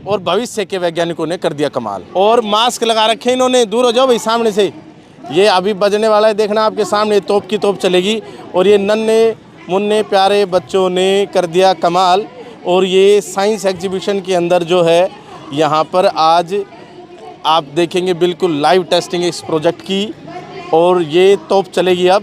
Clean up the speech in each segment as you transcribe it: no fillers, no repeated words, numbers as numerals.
और भविष्य के वैज्ञानिकों ने कर दिया कमाल। और मास्क लगा रखे इन्होंने, दूर हो जाओ भाई सामने से। ये अभी बजने वाला है, देखना आपके सामने तोप की तोप चलेगी। और ये नन्हे मुन्ने प्यारे बच्चों ने कर दिया कमाल। और ये साइंस एग्जीबिशन के अंदर जो है यहाँ पर आज आप देखेंगे बिल्कुल लाइव टेस्टिंग इस प्रोजेक्ट की। और ये तोप चलेगी अब,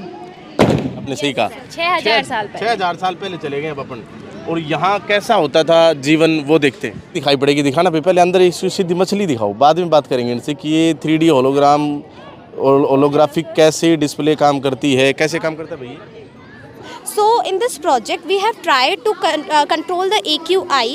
आपने सही कहा, 6000 साल पहले चले गए अब अपन। और यहाँ कैसा होता था जीवन वो देखते हैं, दिखाई पड़ेगी। दिखाना पहले अंदर एक सीधी मछली दिखाओ, बाद में बात करेंगे इनसे कि ये 3D होलोग्राम और होलोग्राफिक कैसे डिस्प्ले काम करती है, कैसे काम करता है भैया। So in this project we have tried to control the AQI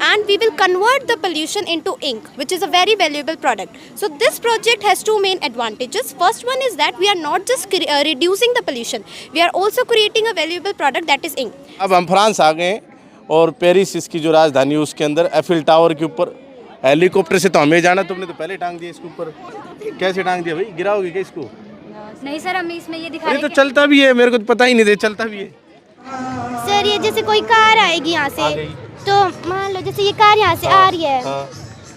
and we will convert the pollution into ink, which is a very valuable product. So this project has two main advantages. First one is that we are not just reducing the pollution, we are also creating a valuable product, that is ink. अब हम France आ गए और Paris इसकी जो राजधानी है उसके अंदर एफिल टावर के ऊपर हेलीकॉप्टर से तो हमें जाना, तुमने तो पहले टांग दिया इसके ऊपर। कैसे टांग दिया भाई, गिराओगे क्या इसको? नहीं सर, हम इसमें ये दिखा रहे तो चलता भी है, मेरे को तो पता ही नहीं था चलता भी है। सर ये जैसे कोई कार आएगी यहाँ से, तो मान लो जैसे ये कार यहाँ से आ रही है,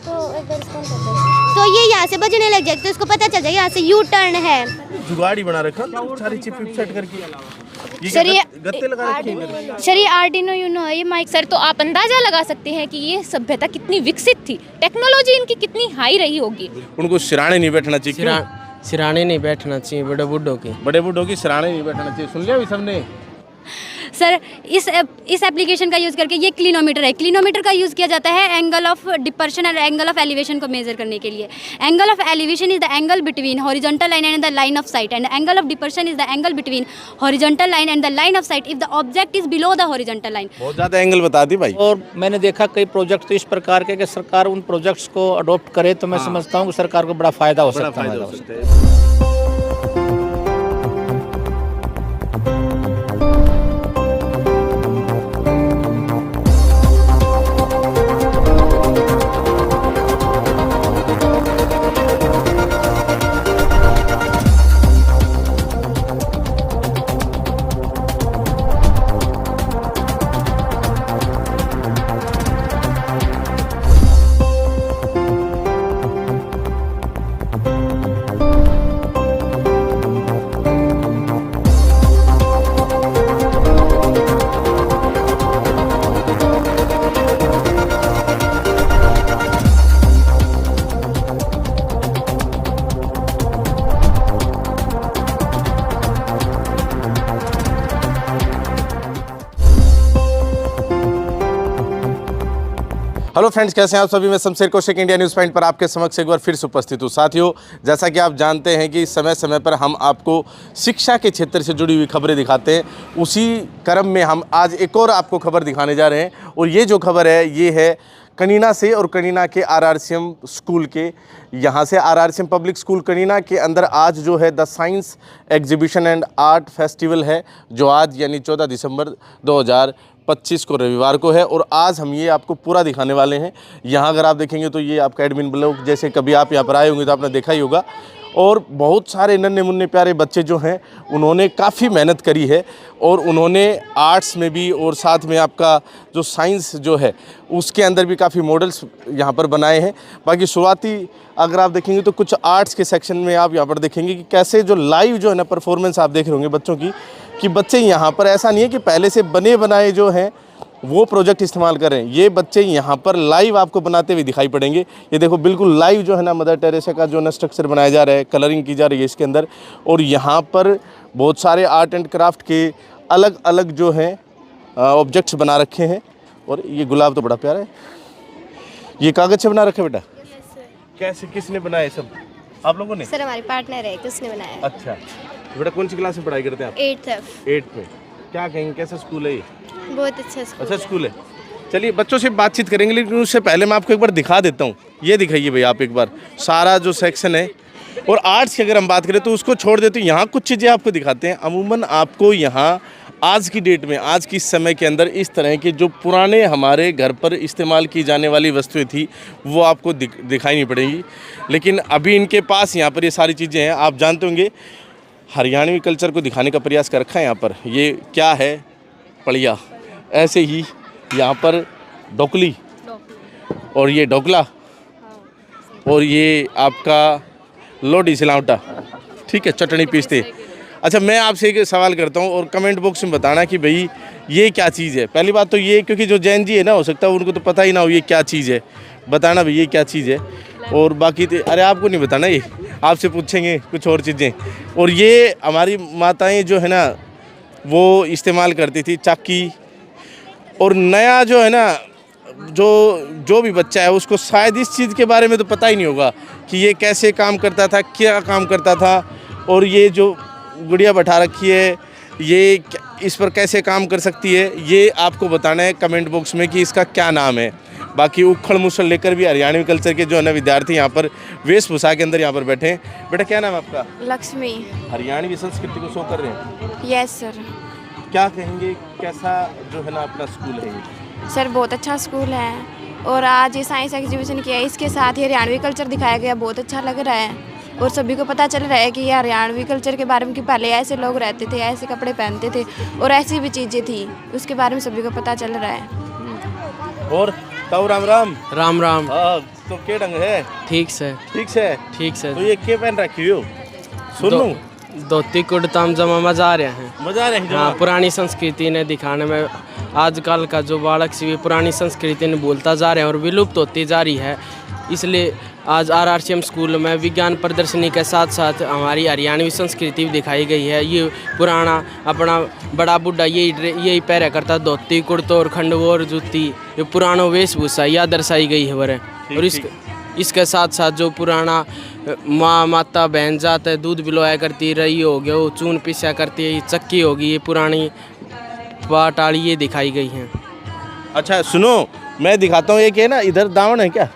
तो ये यहाँ से बजने लग जाएगी तो इसको पता चल जाएगा यहाँ से यू टर्न है। जुगाड़ी बना रखा सारी चिप सेट करके। सर ये गत्ते लगा रखे हैं। सर ये आर्डिनो यूनो है, ये माइक। सर तो आप अंदाजा लगा सकते हैं कि ये सभ्यता कितनी विकसित थी, टेक्नोलॉजी इनकी कितनी हाई रही होगी। उनको सिराने नहीं बैठना चाहिए, सिराने नहीं बैठना चाहिए, बड़े बूढ़ों की सिराने नहीं बैठना चाहिए। सुन लिया सबने। सर इस एप्लीकेशन का यूज़ करके, ये क्लिनोमीटर है, क्लिनोमीटर का यूज़ किया जाता है एंगल ऑफ डिपर्शन और एंगल ऑफ एलिवेशन को मेजर करने के लिए। Angle of elevation is the angle between horizontal line and the line of sight, and angle of depression is the angle between horizontal line and the line of sight if the object is below the horizontal line. बहुत ज़्यादा angle बता दी भाई। और मैंने देखा कई project तो इस प्रकार के कि सरकार उन प्रोजेक्ट्स को अडॉप्ट करे तो मैं समझता हूँ कि सरकार को बड़ा फायदा हो सकता है। हेलो फ्रेंड्स, कैसे हैं आप सभी। मैं Shamsher Kaushik India news point पर आपके समक्ष एक बार फिर से उपस्थित हूँ। साथियों, जैसा कि आप जानते हैं कि समय समय पर हम आपको शिक्षा के क्षेत्र से जुड़ी हुई खबरें दिखाते हैं, उसी क्रम में हम आज एक और आपको खबर दिखाने जा रहे हैं। और ये जो खबर है ये है कनीना से, और कनीना के RRCM स्कूल के। यहाँ से RRCM पब्लिक स्कूल कनीना के अंदर आज जो है the science exhibition and art festival है, जो आज यानी 14 दिसंबर 2025 को रविवार को है। और आज हम ये आपको पूरा दिखाने वाले हैं। यहाँ अगर आप देखेंगे तो ये आपका एडमिन ब्लॉक, जैसे कभी आप यहाँ पर आए होंगे तो आपने देखा ही होगा। और बहुत सारे नन्हे मुन्ने प्यारे बच्चे जो हैं उन्होंने काफ़ी मेहनत करी है, और उन्होंने आर्ट्स में भी और साथ में आपका जो साइंस जो है उसके अंदर भी काफ़ी मॉडल्स यहाँ पर बनाए हैं। बाकी शुरुआती अगर आप देखेंगे तो कुछ आर्ट्स के सेक्शन में आप यहाँ पर देखेंगे कि कैसे जो लाइव जो है ना परफॉर्मेंस आप देख रहे होंगे बच्चों की, कि बच्चे यहाँ पर ऐसा नहीं है कि पहले से बने बनाए जो हैं वो प्रोजेक्ट इस्तेमाल करें। ये बच्चे यहाँ पर लाइव आपको बनाते हुए दिखाई पड़ेंगे। ये देखो बिल्कुल लाइव जो है ना मदर टेरेसा का जो ना स्ट्रक्चर बनाया जा रहा है, कलरिंग की जा रही है इसके अंदर। और यहाँ पर बहुत सारे आर्ट एंड क्राफ्ट के अलग अलग जो हैं ऑब्जेक्ट्स बना रखे हैं। और ये गुलाब तो बड़ा प्यारा है। ये कागज़ से बना रखे बेटा? कैसे, किसने बनाए सब? आप लोगों ने? सर हमारे पार्टनर है, किसने बनाया। अच्छा बेटा, कौन सी क्लास में पढ़ाई करते हैं आप? 8th में। क्या कहेंगे, कैसा स्कूल है ये? बहुत अच्छा स्कूल है। चलिए बच्चों से बातचीत करेंगे, लेकिन उससे पहले मैं आपको एक बार दिखा देता हूँ। ये दिखाइए भाई आप एक बार सारा जो सेक्शन है। और आर्ट्स की अगर हम बात करें तो उसको छोड़ देते हैं, यहाँ कुछ चीज़ें आपको दिखाते हैं। अमूमन आपको यहाँ आज की डेट में, आज की समय के अंदर इस तरह के जो पुराने हमारे घर पर इस्तेमाल की जाने वाली वस्तुएं थी वो आपको दिखाई नहीं पड़ेंगी। लेकिन अभी इनके पास यहाँ पर ये सारी चीज़ें हैं। आप जानते होंगे हरियाणवी कल्चर को दिखाने का प्रयास कर रखा है यहाँ पर। ये क्या है, पड़िया, ऐसे ही यहाँ पर डोकली, और ये ढोकला और ये आपका लोडी सिलावटा, ठीक है, चटनी पीसते। अच्छा, मैं आपसे एक सवाल करता हूँ और कमेंट बॉक्स में बताना कि भाई ये क्या चीज़ है। पहली बात तो ये, क्योंकि जो जैन जी है ना, हो सकता है उनको तो पता ही ना हो ये क्या चीज़ है, बताना भाई ये क्या चीज़ है। और बाकी तो अरे आपको नहीं बताना, ये आपसे पूछेंगे कुछ और चीज़ें। और ये हमारी माताएं जो है ना वो इस्तेमाल करती थी चाकी। और नया जो है ना जो भी बच्चा है उसको शायद इस चीज़ के बारे में तो पता ही नहीं होगा कि ये कैसे काम करता था, क्या काम करता था। और ये जो गुड़िया बैठा रखी है ये इस पर कैसे काम कर सकती है, ये आपको बताना है कमेंट बॉक्स में कि इसका क्या नाम है। बाकी उखड़ मुसड़ लेकर भी हरियाणवी कल्चर के जो है ना विद्यार्थी यहाँ पर वेशभूषा के अंदर यहाँ पर बैठे हैं। बेटा क्या नाम है आपका? लक्ष्मी। हरियाणवी संस्कृति को शो कर रहे हैं? Yes sir. क्या कहेंगे, कैसा जो है ना अपना स्कूल है ये? सर बहुत अच्छा स्कूल है और आज ये साइंस एग्जीबिशन किया है, इसके साथ ही हरियाणवी कल्चर दिखाया गया, बहुत अच्छा लग रहा है। और सभी को पता चल रहा है कि ये हरियाणवी कल्चर के बारे में कि पहले ऐसे लोग रहते थे, ऐसे कपड़े पहनते थे और ऐसी भी चीज़ें थी, उसके बारे में सभी को पता चल रहा है। और ताऊ राम राम। राम राम। तो क्या ढंग है? ठीक से। ठीक से। ठीक से। तो ये क्या पहन रखी हो? सुनो धोती कुर्ता जमा मजा आ रहे हैं। मजा आ रहे हैं। हाँ, पुरानी संस्कृति ने दिखाने में आजकल का जो बालक से भी पुरानी संस्कृति ने भूलता जा रहे हैं और विलुप्त होती जा रही है। इसलिए आज RRCM स्कूल में विज्ञान प्रदर्शनी के साथ साथ हमारी हरियाणवी संस्कृति भी दिखाई गई है। ये पुराना अपना बड़ा बुढ़ा यही पहरा करता, धोती कुर्तो और खंडवो और जूती, ये पुराना वेशभूषा यह दर्शाई गई है वरे। और इसके साथ साथ जो पुराना माँ माता बहन जात है, दूध बिलोया करती रही हो गया, वो चून पिसा करती है, ये चक्की होगी, ये पुरानी पाटाड़ी ये दिखाई गई हैं। अच्छा सुनो, मैं दिखाता हूँ। एक है ना इधर दावण है क्या?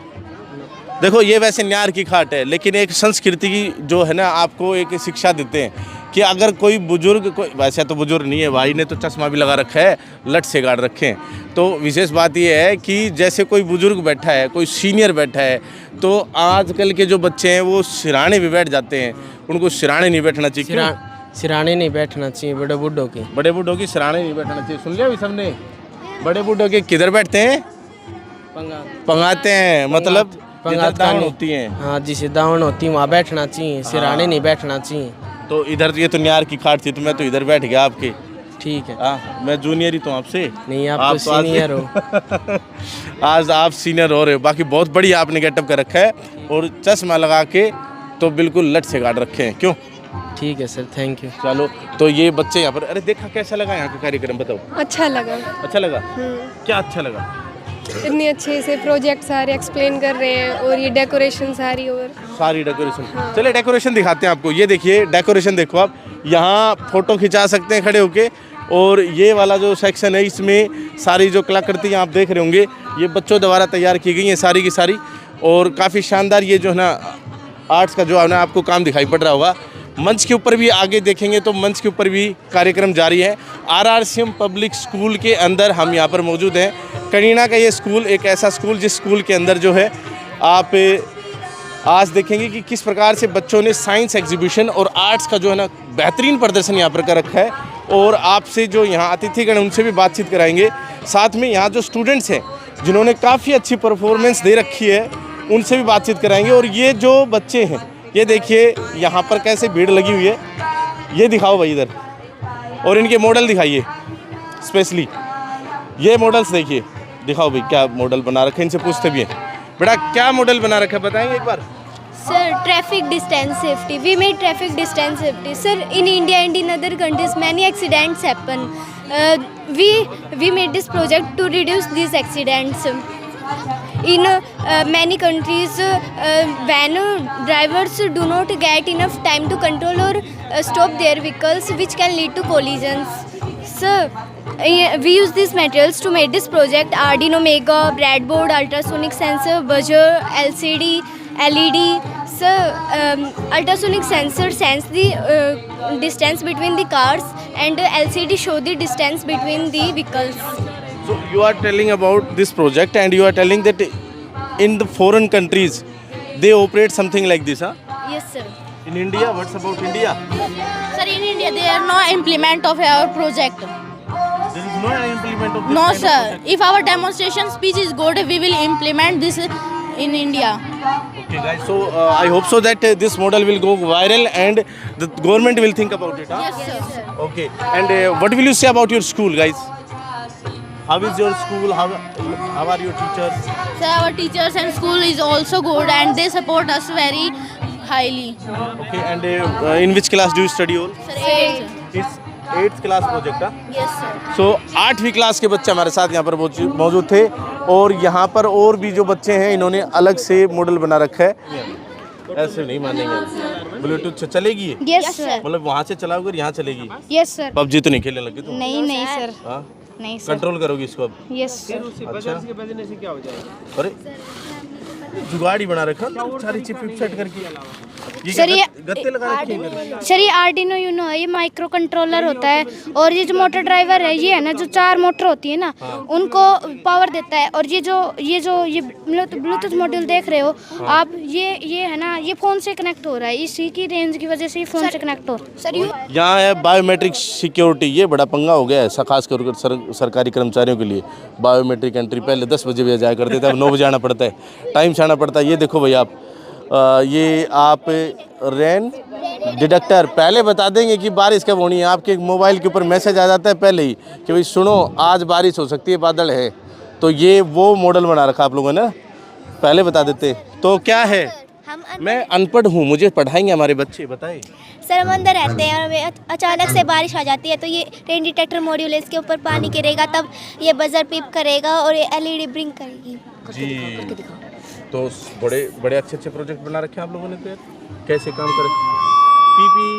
देखो ये वैसे न्यार की खाट है, लेकिन एक संस्कृति की जो है ना आपको एक शिक्षा देते हैं कि अगर कोई बुजुर्ग, कोई वैसे तो बुजुर्ग नहीं है, भाई ने तो चश्मा भी लगा रखा है, लट से गाड़ रखे हैं। तो विशेष बात ये है कि जैसे कोई बुजुर्ग बैठा है, कोई सीनियर बैठा है, तो आजकल के जो बच्चे हैं वो सिराने भी बैठ जाते हैं। उनको सिराने नहीं बैठना चाहिए। सिराने नहीं बैठना चाहिए बड़े बूढ़ों की। बड़े बूढ़ों की सिराने नहीं बैठना चाहिए। सुन लिया अभी सबने? बड़े बूढ़ों के किधर बैठते हैं? पंगाते हैं, मतलब दावण होती हैं। हाँ, जिसे दावण होती है वहाँ बैठना चाहिए, सिराने नहीं बैठना चाहिए। तो इधर ये तो न्यार की खाट थी, तो मैं तो इधर बैठ गया आपके। ठीक है। मैं जूनियर ही तो आपसे। नहीं, आप तो सीनियर हो। आज आप सीनियर हो रहे हो। बाकी बहुत बढ़िया आपने गेटअप कर रखा है और चश्मा लगा के तो बिल्कुल लट से गाड़ रखे हैं। क्यों? ठीक है सर, थैंक यू। चलो, तो ये बच्चे यहाँ पर, अरे देखा कैसा लगा यहाँ का कार्यक्रम, बताओ। अच्छा लगा। अच्छा लगा? क्या अच्छा लगा? इतने अच्छे से प्रोजेक्ट सारे एक्सप्लेन कर रहे हैं और ये डेकोरेशन सारी डेकोरेशन। हाँ। चलिए डेकोरेशन दिखाते हैं आपको। ये देखिए डेकोरेशन, देखो आप यहाँ फोटो खिंचा सकते हैं खड़े होके। और ये वाला जो सेक्शन है इसमें सारी जो कलाकृति आप देख रहे होंगे ये बच्चों द्वारा तैयार की गई हैं सारी की सारी। और काफ़ी शानदार ये जो है ना आर्ट्स का जो है ना आपको काम दिखाई पड़ रहा होगा। मंच के ऊपर भी आगे देखेंगे तो मंच के ऊपर भी कार्यक्रम जारी है। RRCM पब्लिक स्कूल के अंदर हम यहाँ पर मौजूद हैं। करीना का ये स्कूल एक ऐसा स्कूल जिस स्कूल के अंदर जो है आप आज देखेंगे कि किस प्रकार से बच्चों ने साइंस एग्जीबिशन और आर्ट्स का जो है ना बेहतरीन प्रदर्शन यहाँ पर कर रखा है। और आपसे जो यहाँ अतिथिगण उनसे भी बातचीत कराएंगे। साथ में यहाँ जो स्टूडेंट्स हैं जिन्होंने काफ़ी अच्छी परफॉर्मेंस दे रखी है उनसे भी बातचीत कराएंगे। और ये जो बच्चे हैं ये देखिए यहाँ पर कैसे भीड़ लगी हुई है, ये दिखाओ भाई इधर। और इनके मॉडल दिखाइए, स्पेशली ये मॉडल्स देखिए, दिखाओ भाई क्या मॉडल बना रखे हैं। इनसे पूछते भी हैं, बेटा क्या मॉडल बना रखा है बताएंगे एक बार? Sir, traffic distance safety. We made traffic distance safety. Sir, in India and in other countries, many accidents happen. We made this project to reduce these accidents. In many countries, when drivers do not get enough time to control or stop their vehicles, which can lead to collisions. So, we use these materials to make this project: Arduino Mega, breadboard, ultrasonic sensor, buzzer, LCD, LED. So, ultrasonic sensor sense the distance between the cars, and LCD show the distance between the vehicles. So you are telling about this project and you are telling that in the foreign countries they operate something like this, huh? Yes, sir. In India, what's about India? Sir, in India there are no implement of our project. There is no implement of this No, kind of sir. project? If our demonstration speech is good, we will implement this in India. Okay, guys. So I hope so that this model will go viral and the government will think about it. Huh? Yes, sir. Okay. And what will you say about your school, guys? How is your school? How are your teachers? Sir, our teachers and school is also good and they support us very highly. Okay. And in which class do you study all? Sir, 8th. It's 8th class project. Huh? Yes, sir. सो 8वीं class के बच्चे हमारे साथ यहाँ पर मौजूद थे और यहाँ पर और भी जो बच्चे हैं इन्होंने अलग से मॉडल बना रखा है। ऐसे नहीं मानेंगे, ब्लूटूथ से चलेगी ये? यस सर, मतलब वहाँ से चलाओगे यहाँ चलेगी? Yes sir. पबजी तो नहीं खेलने लगे तुम? नहीं सर, हाँ? नहीं सर। कंट्रोल करोगी इसको अब? Yes sir. अच्छा। अरे जुगाड़ी बना रखा सारी चिप सेट करके। सर ये गत्ते लगा रखे हैं। सर ये आर्डिनो यूनो है, ये माइक्रो कंट्रोलर होता है और ये जो मोटर ड्राइवर है ये है ना, जो 4 मोटर होती है ना उनको पावर देता है। और ये ब्लूटूथ मॉड्यूल देख रहे हो आप, ये है ना, ये फ़ोन से कनेक्ट हो रहा है, इसी की रेंज की वजह से ये फ़ोन से कनेक्ट हो रहा है। सर यहाँ है बायोमेट्रिक सिक्योरिटी, ये बड़ा पंगा हो गया है खास कर सरकारी कर्मचारियों के लिए। बायोमेट्रिक एंट्री पहले 10 बजे भी जाया करते थे, अब 9 बजे आना पड़ता है, टाइम से आना पड़ता है। ये देखो भैया आप, ये आप रेन डिटेक्टर पहले बता देंगे कि बारिश कब होनी है। आपके मोबाइल के ऊपर मैसेज आ जाता है पहले ही कि भाई सुनो आज बारिश हो सकती है, बादल है। तो ये वो मॉडल बना रखा आप लोगों ने, पहले बता देते तो क्या है। मैं अनपढ़ हूँ, मुझे पढ़ाएंगे हमारे बच्चे, बताइए। सर हम अंदर रहते हैं और हमें अचानक से बारिश आ जाती है तो ये रेन डिटेक्टर मॉड्यूल है, इसके ऊपर पानी गिरेगा तब ये बजर पिप करेगा और ये LED ब्लिंक करेगी। जी, तो बड़े अच्छे प्रोजेक्ट बना रखे हैं आप लोगों ने। तो यार कैसे काम करे, पीपी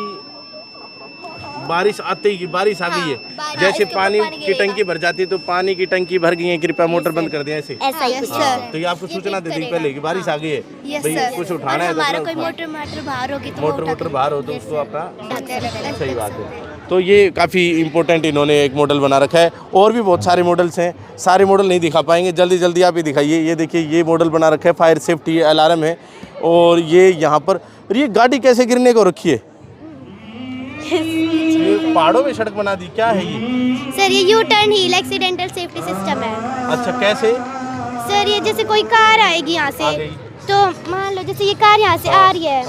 बारिश आते ही बारिश आ गई है, जैसे पानी की टंकी भर जाती है तो पानी की टंकी भर गई है, कृपया मोटर बंद कर दिया ऐसे। ऐसा ही सर। तो ये आपको सूचना दे दी पहले कि बारिश आ गई है, भाई कुछ उठाना है हमारा तो कोई मोटर बाहर होगी तो मोटर बाहर हो तो उसको अपना, सही बात है। तो ये काफ़ी इम्पोर्टेंट इन्होंने एक मॉडल बना रखा है। और भी बहुत सारे मॉडल्स हैं, सारे मॉडल नहीं दिखा पाएंगे, जल्दी आप ही दिखाइए। ये देखिए ये मॉडल बना रखा है, फायर सेफ्टी अलार्म है। और ये यहाँ पर ये गाड़ी कैसे गिरने को रखी है, ये पहाड़ों में सड़क बना दी, क्या है ये? सर ये U turn hill accidental safety system है। अच्छा कैसे? सर ये जैसे कोई कार आएगी यहाँ से तो मान लो जैसे ये कार यहाँ से आ रही है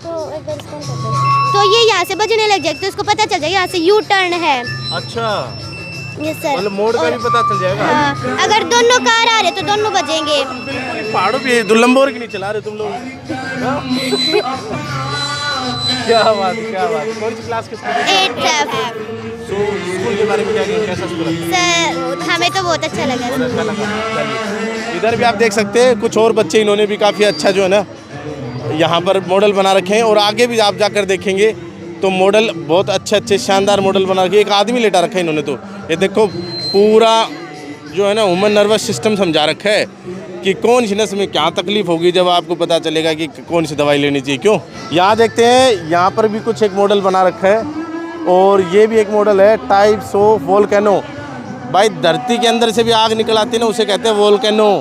तो ये यहाँ से बजने लग जाएगी तो उसको पता चल जाएगा यहाँ से यू टर्न है। अच्छा यस सर, मतलब मोड़ का भी पता चल जाएगा। हाँ, अगर दोनों कार आ रहे तो दोनों बजेंगे। पहाड़ों पे दुल्लंबोर की नहीं चला रहे तुम लोग? क्या बात कौन सी क्लास के स्टूडेंट? 8th। तो स्कूल के बारे में क्या कहेंगे, कैसा स्कूल है? सर हमें तो बहुत अच्छा लगा। बहुत अच्छा लगा। चलिए इधर भी आप देख सकते हैं कुछ और बच्चे, इन्होंने भी काफ़ी अच्छा जो है ना यहाँ पर मॉडल बना रखे हैं। और आगे भी आप जाकर देखेंगे तो मॉडल बहुत अच्छे शानदार मॉडल बना रखे। एक आदमी लेटा रखा है इन्होंने, तो ये देखो पूरा जो है ना ह्यूमन नर्वस सिस्टम समझा रखा है कि कौन सी नस में क्या तकलीफ होगी, जब आपको पता चलेगा कि कौन सी दवाई लेनी चाहिए। क्यों यहाँ देखते हैं, यहाँ पर भी कुछ एक मॉडल बना रखा है। और ये भी एक मॉडल है, टाइप्स ऑफ वोल्केनो। भाई धरती के अंदर से भी आग निकल आती है ना, उसे कहते हैं वोल्केनो।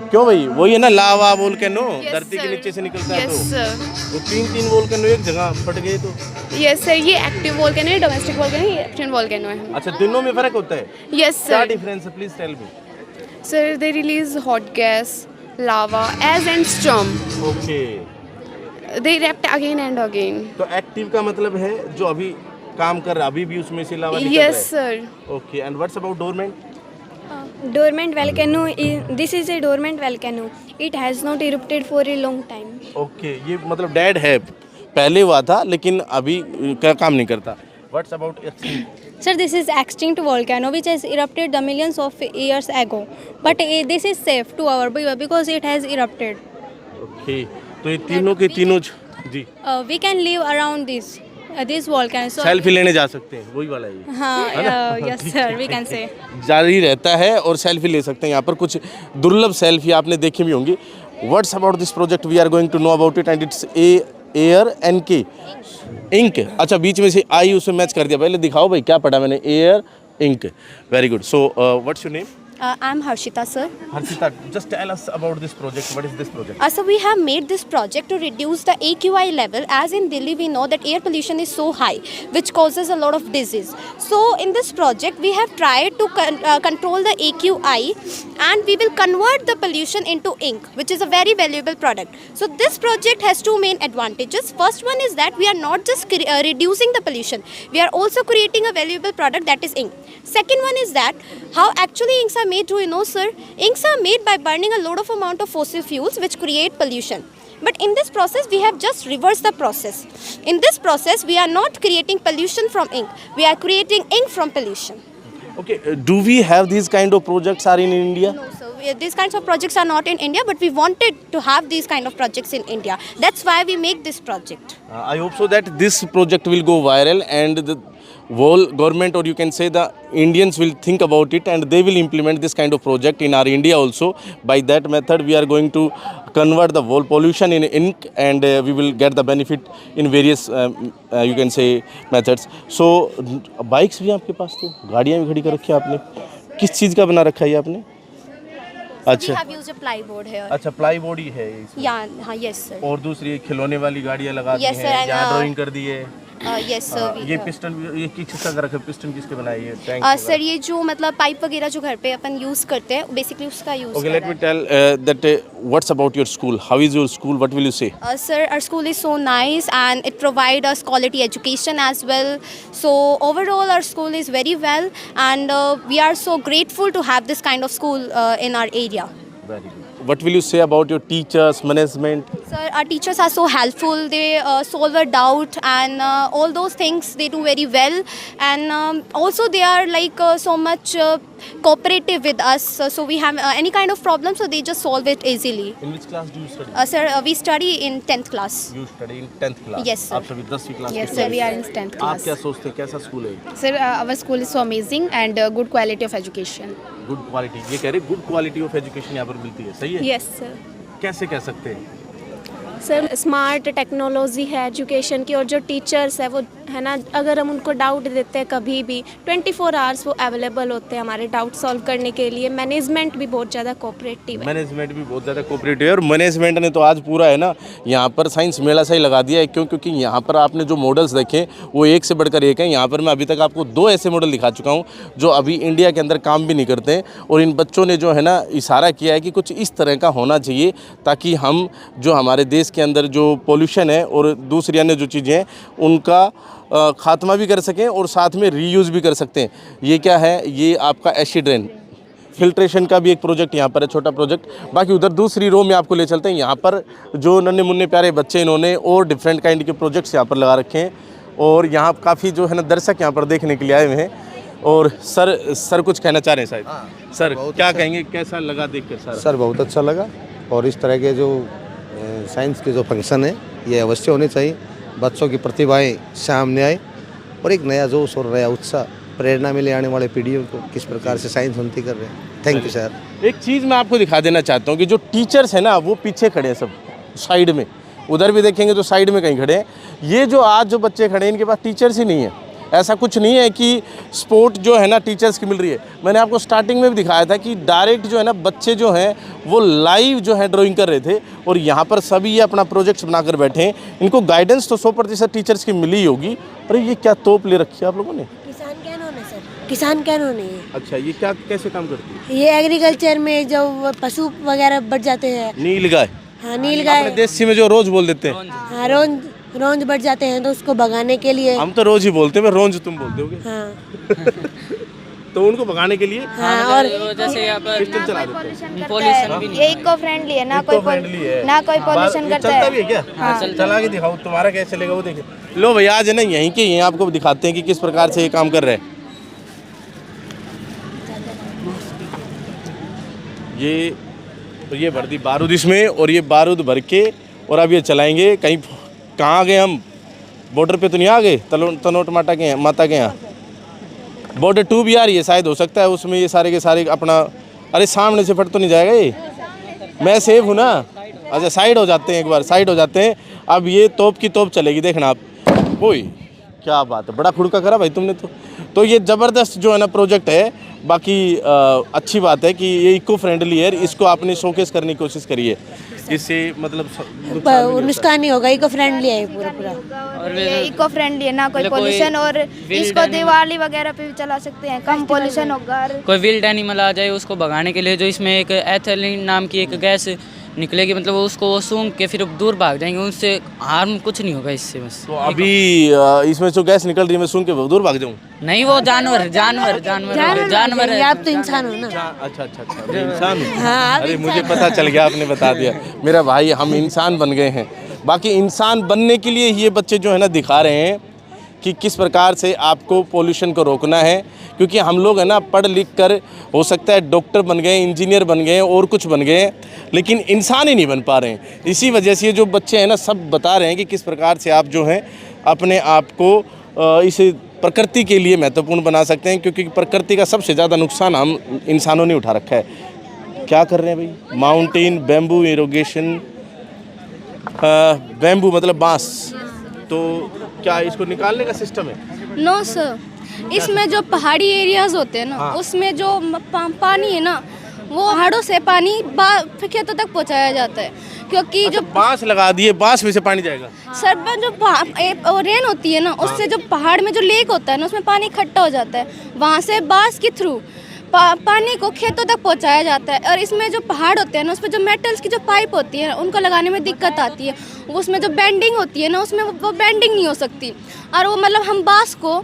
क्यों भाई, वही है ना लावा वोल्केनो, धरती के नीचे से निकलता है। तो 3 वोल्केनो एक जगह फट गए तो? यस सर, ये एक्टिव वोल्केनो है, डोमेस्टिक वोल्केनो है, एरप्शन वोल्केनो है। अच्छा दोनों में फर्क होता है? यस क्या सर। डिफरेंस है, please tell me. Sir they release hot gas, lava as and storm. Okay, They erupt again and again. तो एक्टिव का मतलब है जो अभी काम कर रहा है, अभी भी उसमें से लावा निकल Yes रहा है। sir. Okay, and what's about dormant? Dormant volcano this is a dormant volcano. It has not erupted for a long time. Okay, ये मतलब डेड है, पहले हुआ था लेकिन अभी काम नहीं करता। What's about extinct? Sir, this is extinct volcano which has erupted the millions of years ago. But this is safe to our because it has erupted. Okay, तो ये तीनों के तीनों जी We can live around this volcano. So selfie लेने जा सकते हैं, वही वाला ये हाँ, yes sir, we can say. जारी रहता है और सेल्फी ले सकते हैं। यहाँ पर कुछ दुर्लभ सेल्फी आपने देखी भी होंगी। What's about this project we are going to know about it and it's air N K ink. अच्छा बीच में से आई उसमें मैच कर दिया, पहले दिखाओ भाई क्या पढ़ा मैंने, air ink. Very good. So what's your name? I'm Harshita, sir. Harshita, just tell us about this project. What is this project? So we have made this project to reduce the AQI level, as in Delhi we know that air pollution is so high, which causes a lot of disease. So in this project we have tried to control the AQI, and we will convert the pollution into ink, which is a very valuable product. So this project has two main advantages. First one is that we are not just reducing the pollution, we are also creating a valuable product, that is ink. Second one is that how actually inks are made. Do you know, sir? Inks are made by burning a lot of amount of fossil fuels which create pollution. But in this process we have just reversed the process. In this process we are not creating pollution from ink, we are creating ink from pollution. Okay, do we have these kind of projects are in India? No, sir. These kinds of projects are not in India, but we wanted to have these kind of projects in India. That's why we make this project. I hope so that this project will go viral and the whole government, or you can say the Indians, will think about it and they will implement this kind of project in our India also. By that method we are going to convert the whole pollution in ink, and we will get the benefit in various you can say methods. So bikes भी आपके पास तो गाड़ियाँ भी खड़ी कर रखी है आपने, किस चीज़ का बना रखा है ये आपने? We have used a plywood here. अच्छा, प्लाईवुड ही है इसमें। Yeah, हाँ, yes sir. और दूसरी खिलौने वाली गाड़ियाँ लगा दी Yes, sir, हैं, and, यहाँ ड्राइंग कर दी है। Yes sir. ये पिस्टन, ये किसका कर रखा है? पिस्टन किसके बनाई है? टैंक सर ये जो मतलब पाइप वगैरह जो घर पे अपन यूज करते हैं, बेसिकली उसका use Okay, let me tell that what's about your school? How is your school? What will you say? Sir, our school is so nice and it provides us quality education as well. So overall our school is very well, and we are so grateful to have this kind of school in our area. Very good. What will you say about your teachers, management? Sir, our teachers are so helpful. They solve our doubt and all those things they do very well. And also they are like so much cooperative with us. So we have any kind of problem, so they just solve it easily. In which class do you study? Sir, we study in 10th class. You study in 10th class. Yes, sir. आप सभी 10वीं class Yes के sir, student we are हैं। in 10th आप class. क्या सोचते हैं, कैसा स्कूल है? Sir, our school is so amazing and good quality of education. Good quality, ये कह रहे गुड क्वालिटी ऑफ एजुकेशन यहाँ पर मिलती है, सही है? Yes sir. कैसे कह सकते हैं? सर स्मार्ट टेक्नोलॉजी है एजुकेशन की, और जो टीचर्स है वो है ना, अगर हम उनको डाउट देते हैं कभी भी 24 आवर्स वो अवेलेबल होते हैं हमारे डाउट सॉल्व करने के लिए। मैनेजमेंट भी बहुत ज़्यादा कोऑपरेटिव है। मैनेजमेंट भी बहुत ज़्यादा कोऑपरेटिव है, और मैनेजमेंट ने तो आज पूरा है ना यहाँ पर साइंस मेला सा ही लगा दिया है। क्यों? क्योंकि यहाँ पर आपने जो मॉडल्स देखे वो एक से बढ़कर एक हैं। यहाँ पर मैं अभी तक आपको 2 ऐसे मॉडल दिखा चुका हूँ जो अभी इंडिया के अंदर काम भी नहीं करते हैं, और इन बच्चों ने जो है ना इशारा किया है कि कुछ इस तरह का होना चाहिए ताकि हम जो हमारे देश के अंदर जो पोल्यूशन है और दूसरी अन्य जो चीज़ें हैं उनका खात्मा भी कर सकें और साथ में रीयूज़ भी कर सकते हैं। ये क्या है? ये आपका एसिड रेन फिल्ट्रेशन का भी एक प्रोजेक्ट यहाँ पर है, छोटा प्रोजेक्ट। बाकी उधर दूसरी रो में आपको ले चलते हैं। यहाँ पर जो नन्हे मुन्ने प्यारे बच्चे इन्होंने और डिफरेंट काइंड के प्रोजेक्ट्स यहाँ पर लगा रखे हैं, और यहाँ काफ़ी जो है ना दर्शक यहाँ पर देखने के लिए आए हुए हैं। और सर कुछ कहना चाह रहे हैं शायद। सर क्या कहेंगे, कैसा लगा देख कर? सर बहुत अच्छा लगा, और इस तरह के जो साइंस के जो फंक्शन है ये अवश्य होने चाहिए। बच्चों की प्रतिभाएं सामने आए और एक नया जोश और नया उत्साह, प्रेरणा मिले आने वाले पीढ़ियों को किस प्रकार से साइंस उन्नति कर रहे हैं। Thank you sir. एक चीज़ मैं आपको दिखा देना चाहता हूँ कि जो टीचर्स हैं ना वो पीछे खड़े हैं, सब साइड में। उधर भी देखेंगे तो साइड में कहीं खड़े हैं। ये जो आज जो बच्चे खड़े हैं इनके पास टीचर्स ही नहीं है। ऐसा कुछ नहीं है कि सपोर्ट जो है ना टीचर्स की मिल रही है। मैंने आपको स्टार्टिंग में भी दिखाया था कि डायरेक्ट जो है ना बच्चे जो हैं वो लाइव जो है ड्राइंग कर रहे थे, और यहाँ पर सभी ये अपना प्रोजेक्ट्स बनाकर बैठे हैं। इनको गाइडेंस तो 100% टीचर्स की मिली ही होगी। अरे ये क्या तोप ले रखी है आप लोगों ने? किसान कैनोन है सर, किसान कैनोन है। अच्छा, ये क्या कैसे काम करती है? ये एग्रीकल्चर में जब पशु वगैरह बढ़ जाते हैं। नील गाय। हाँ, नील गाय। देसी में जो रोज बोल देते हैं। हाँ, रोंज बढ़ जाते हैं तो उसको भगाने के लिए। हम तो रोज ही बोलते हैं, रोंज तुम बोलते होगे। हाँ। तो उनको भगाने के लिए हाँ, और जैसे यहाँ पर पिस्टल चला देते हैं। पोल्यूशन भी नहीं ये इको फ्रेंडली है ना, कोई पोल्यूशन करता चलता है। भी है क्या? हाँ, चला के दिखाओ, तुम्हारा कैसे चलेगा वो देखिए। लो भैया, आज है ना यहीं के यहीं आपको दिखाते हैं कि किस प्रकार से ये काम कर रहे हैं। ये भर दी बारूद इसमें, और ये बारूद भर के और अब ये चलाएंगे कहीं। कहाँ आ गए हम? बॉर्डर पे तो नहीं आ गए? तनोट माता के यहाँ बॉर्डर 2 भी आ रही है शायद, हो सकता है उसमें ये सारे के सारे अपना। अरे सामने से फट तो नहीं जाएगा ये? मैं सेफ हूँ ना? अच्छा, साइड हो जाते हैं, एक बार साइड हो जाते हैं। अब ये तोप की तोप चलेगी, देखना आप। ओए क्या बात है, बड़ा खुड़का करा भाई तुमने तो। तो ये ज़बरदस्त जो है ना प्रोजेक्ट है। बाकी अच्छी बात है कि ये इको फ्रेंडली है, इसको आपने शोकेस करने की कोशिश करी है, इससे मतलब नुकसान नहीं होगा, इको फ्रेंडली है पूरा पूरा। और ये इको फ्रेंडली है ना, कोई पोल्यूशन, और इसको दिवाली वगैरह पे भी चला सकते हैं, कम पोल्यूशन होगा। कोई विल्ड एनिमल आ जाए उसको भगाने के लिए जो इसमें एक एथिलीन नाम की एक गैस निकलेगी, मतलब उसको वो सूंघ के फिर दूर भाग जाएंगे, उनसे हार्म कुछ नहीं होगा इससे बस। तो अभी इसमें जो गैस निकल रही है मैं सूंघ के दूर भाग जाऊँ? नहीं, वो जानवर है। आप तो इंसान हो ना। अच्छा, मैं इंसान हूँ। हाँ, अरे मुझे पता चल गया, आपने बता दिया मेरा भाई, हम इंसान बन गए हैं। बाकी इंसान बनने के लिए ये बच्चे जो है ना दिखा रहे हैं कि किस प्रकार से आपको पोल्यूशन को रोकना है, क्योंकि हम लोग है ना पढ़ लिख कर हो सकता है डॉक्टर बन गए, इंजीनियर बन गए और कुछ बन गए, लेकिन इंसान ही नहीं बन पा रहे हैं। इसी वजह से ये जो बच्चे हैं ना सब बता रहे हैं कि किस प्रकार से आप जो हैं अपने आप को इस प्रकृति के लिए महत्वपूर्ण बना सकते हैं, क्योंकि प्रकृति का सबसे ज़्यादा नुकसान हम इंसानों ने उठा रखा है। क्या कर रहे हैं भाई? माउंटेन बैम्बू इरोगेशन, बैम्बू मतलब बाँस, तो क्या इसको निकालने का सिस्टम है? नो सर, इसमें जो पहाड़ी एरियाज होते हैं ना, हाँ। उसमें जो पानी है ना, वो पहाड़ों से पानी खेतों तक पहुंचाया जाता है, क्योंकि अच्छा, जो बांस लगा दिए, बांस में से पानी जाएगा। सर जो रेन होती है ना, उससे जो पहाड़ में जो लेक होता है ना, उसमें पानी इकट्ठा हो जाता है, वहाँ से बांस के थ्रू पानी को खेतों तक पहुंचाया जाता है। और इसमें जो पहाड़ होते हैं ना, उसमें जो मेटल्स की जो पाइप होती है उनको लगाने में दिक्कत आती है, उसमें जो बेंडिंग होती है ना, उसमें वो बेंडिंग नहीं हो सकती, और वो मतलब हम बांस को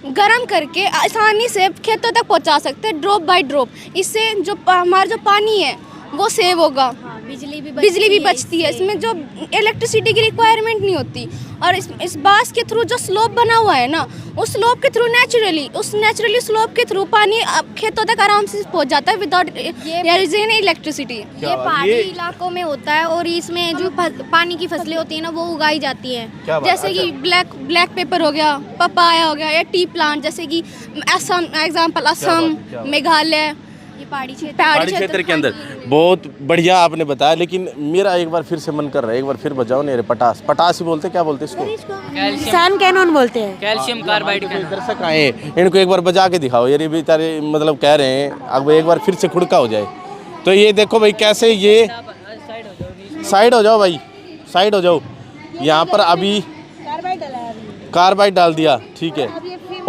गर्म करके आसानी से खेतों तक पहुंचा सकते हैं ड्रॉप बाय ड्रॉप। इससे जो हमारा जो पानी है वो सेव होगा, बिजली भी बचती है, इसमें जो इलेक्ट्रिसिटी की रिक्वायरमेंट नहीं होती। और इस बांस के थ्रू जो स्लोप बना हुआ है ना, उस स्लोप के थ्रू नेचुरली स्लोप के थ्रू पानी खेतों तक आराम से पहुंच जाता है विदाउट इलेक्ट्रिसिटी। ये पहाड़ी इलाकों में होता है, और इसमें जो पानी की फसलें होती हैं ना वो उगाई जाती हैं, जैसे कि ब्लैक पेपर हो गया, पपाया हो गया, या टी प्लांट, जैसे कि असम एग्जाम्पल, असम, मेघालय, पहाड़ी क्षेत्र के अंदर। बहुत बढ़िया आपने बताया, लेकिन मेरा एक बार फिर से मन कर रहा है, एक बार फिर बजाओ नहीं रे। पटास ही बोलते, क्या बोलते इसको? किसान कैनोन बोलते हैं। Calcium carbide. दर्शक आए, इनको एक बार बजा के दिखाओ यार, ये भी तारे मतलब कह रहे हैं अब एक बार फिर से खुड़का हो जाए। तो ये देखो भाई कैसे, ये साइड हो जाओ भाई, साइड हो जाओ। यहाँ पर अभी कार्बाइड डाल दिया, ठीक है,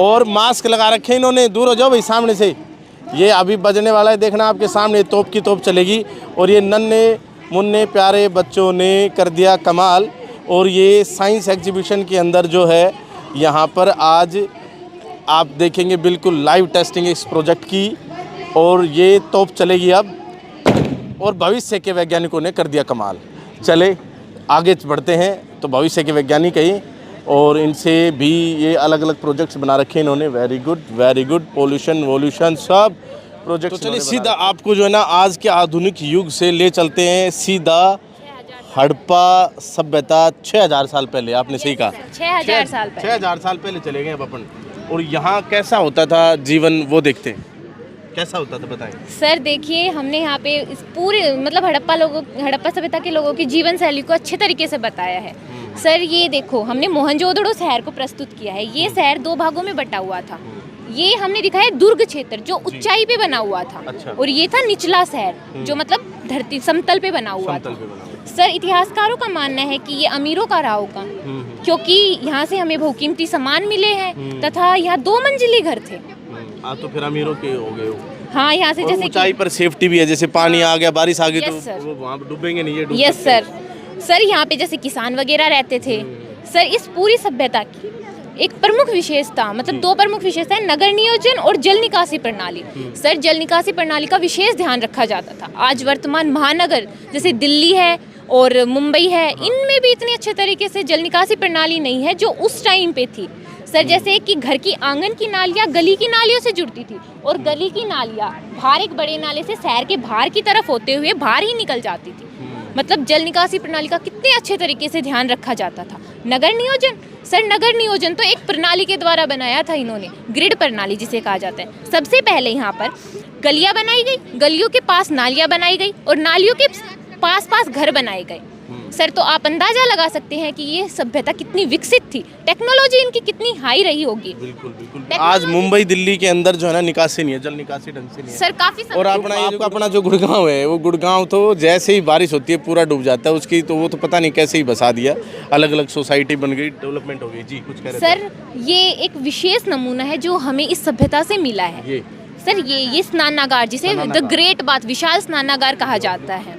और मास्क लगा रखे इन्होंने। दूर हो जाओ भाई सामने से। ये अभी बजने वाला है, देखना आपके सामने तोप की तोप चलेगी। और ये नन्हे मुन्ने प्यारे बच्चों ने कर दिया कमाल। और ये साइंस एग्जीबिशन के अंदर जो है यहाँ पर आज आप देखेंगे बिल्कुल लाइव टेस्टिंग इस प्रोजेक्ट की, और ये तोप चलेगी अब, और भविष्य के वैज्ञानिकों ने कर दिया कमाल। चले आगे बढ़ते हैं, तो भविष्य के वैज्ञानिक ही, और इनसे भी ये अलग अलग प्रोजेक्ट्स बना रखे हैं इन्होंने। Very good. पोल्यूशन वोल्यूशन सब प्रोजेक्ट। तो चलिए सीधा आपको जो है ना आज के आधुनिक युग से ले चलते हैं सीधा हड़प्पा सभ्यता 6000 साल पहले। आपने सही कहा, 6000 साल पहले। 6000 साल पहले चले गए अब अपन, और यहाँ कैसा होता था जीवन वो देखते हैं। कैसा होता था बताएं सर। देखिए, हमने यहाँ पे इस पूरे मतलब हड़प्पा सभ्यता के लोगों की जीवन शैली को अच्छे तरीके से बताया है। सर ये देखो, हमने मोहनजोदड़ो शहर को प्रस्तुत किया है। ये शहर 2 भागों में बटा हुआ था। ये हमने दिखाया दुर्ग क्षेत्र जो ऊंचाई पे बना हुआ था। अच्छा। और ये था निचला शहर जो मतलब धरती समतल पे बना हुआ था। सर इतिहासकारों का मानना है कि ये अमीरों का रहा होगा, क्योंकि यहाँ से हमें बहुकीमती सामान मिले हैं, तथा यहाँ 2 मंजिली घर थे। तो फिर अमीरों के हो गए हो। हाँ, यहाँ से जैसे ऊंचाई पर सेफ्टी भी है, जैसे पानी आ गया, बारिश आ गई तो वो वहाँ डूबेंगे नहीं। ये यस सर यहाँ पे जैसे किसान वगैरह रहते थे। सर इस पूरी सभ्यता की एक प्रमुख विशेषता, मतलब 2 प्रमुख विशेषता है, नगर नियोजन और जल निकासी प्रणाली। सर जल निकासी प्रणाली का विशेष ध्यान रखा जाता था। आज वर्तमान महानगर जैसे दिल्ली है और मुंबई है, इनमें भी इतनी अच्छे तरीके से जल निकासी प्रणाली नहीं है जो उस टाइम पे थी। सर जैसे कि घर की आंगन की नालियाँ गली की नालियों से जुड़ती थी, और गली की नालियाँ बाहर एक बड़े नाले से शहर के बाहर की तरफ होते हुए बाहर ही निकल जाती थी। मतलब जल निकासी प्रणाली का कितने अच्छे तरीके से ध्यान रखा जाता था। नगर नियोजन, सर नगर नियोजन तो एक प्रणाली के द्वारा बनाया था इन्होंने, ग्रिड प्रणाली जिसे कहा जाता है। सबसे पहले यहाँ पर गलियाँ बनाई गई, गलियों के पास नालियाँ बनाई गई, और नालियों के पास घर बनाए गए। सर तो आप अंदाजा लगा सकते हैं कि ये सभ्यता कितनी विकसित थी, टेक्नोलॉजी इनकी कितनी हाई रही होगी। बिल्कुल बिल्कुल। आज मुंबई दिल्ली के अंदर जो है ना निकासी नहीं है, जल निकासी ढंग से नहीं है सर काफी और अपना जो गुड़गांव है, वो गुड़गांव तो जैसे ही बारिश होती है पूरा डूब जाता है उसकी, तो वो तो पता नहीं कैसे ही बसा दिया, अलग अलग सोसाइटी बन गई, डेवलपमेंट हो गई। जी कुछ कह रहे थे सर, ये एक विशेष नमूना है जो हमें इस सभ्यता से मिला है। ये सर ये स्नानागार, जिसे द ग्रेट बाथ विशाल स्नानागार कहा जाता है,